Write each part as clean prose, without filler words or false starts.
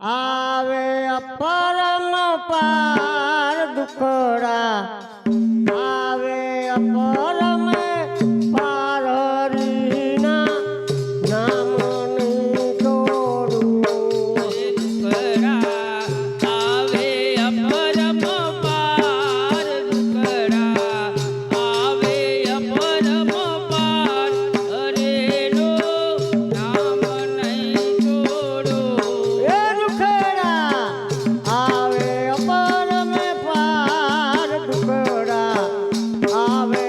આવે પરમ પાર દુખડા આવે પરમ પાર હરિના નામ નહીં છોડું દુખડા આવે પરમ પાર દુખડા આવે પરમ પાર હરેનો નામ નહીં છોડો એ દુખડા આવે પરમ પાર દુખડા આવે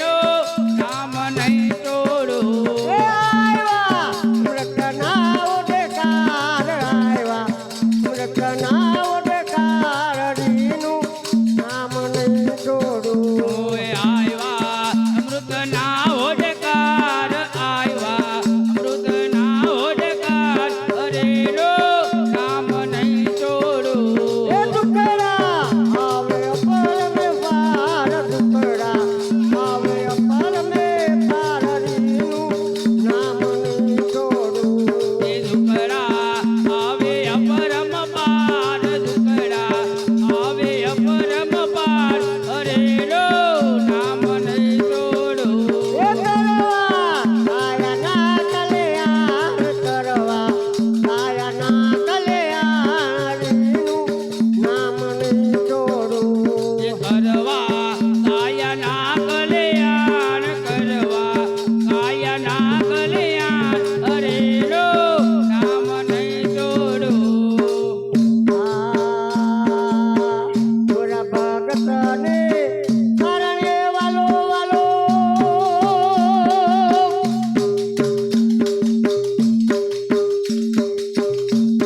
નો નામ નહીં છોડું. એ આવ્યા મૃતના ઉડકાર આવ્યા મૃતના ઉડકાર હરિનું નામ નહીં છોડું. ઓય આવ્યા અમૃતના ઓડકાર, આવ્યા અમૃતના ઓડકાર, હરેનો નામ નહીં છોડું. એ દુકડા આવે અપર મે પાર દુકડા આવે અપર મે પાર હરિનું નામ નહીં છોડું. એ દુકડા આવે અપરમ પાર, દુકડા આવે અપરમ પાર, હરેનો નામ નહીં છોડું. એ કરવા કાયાના કલ્યાણ કરવા કાયાના કલ્યાણ હરિનું નામ નહીં છોડું. એ કરવા કાયાના કલ્યાણ, કરવા કાયાના કલ્યાણ, હરેનો નામ નહીં છોડું. પૂરા ભગતને કરણે વાલો વાલો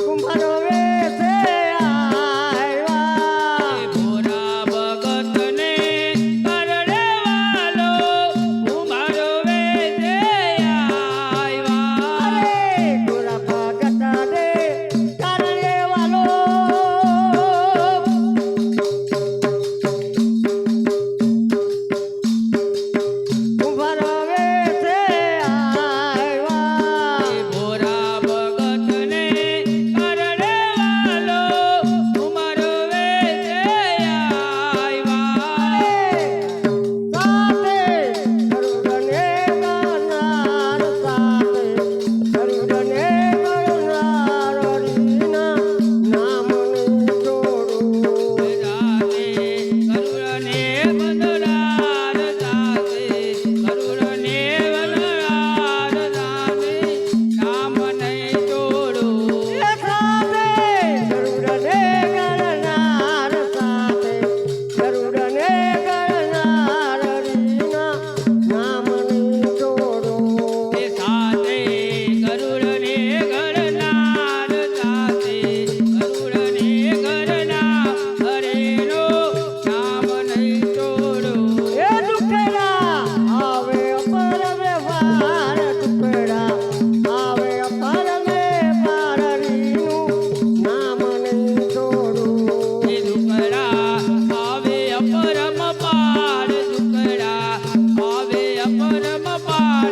કુંભારો વેસે આવ્યા. એ ભોરા ભગતને કરડે વાલો, ઉમારો વેચે આવ્યા. અરે પૂરા ભગતને કરણે વાલો કુંભારો વેસે આવ્યા. એ ભોરા ભગતને કરડે વાલો, ઉમારો વેચે આવ્યા. સાથે ગરુડને ગણનાર સાથે ગરુડને ગણનાર હરિના નામ નહીં છોડું. સાથે ગરુડને વંદનાર, સાથે ગરુડને વંદનાર, સાથે નામ નહીં છોડું. એ સાથે ગરુડને ગણનાર સાથે ગરુડને ગણનાર હરિના નામ નહીં છોડું. એ સાથે ગરુડને ગણનાર, સાથે ગરુડને ગણનાર, હરેનો નામ નહીં છોડું. એ દુકડા આવે અપર મે પાર દુકડા આવે અપર મે પાર હરિનું નામ નહીં છોડું. એ દુકડા આવે અપરમ પાર, દુકડા આવે અપરમ પાર,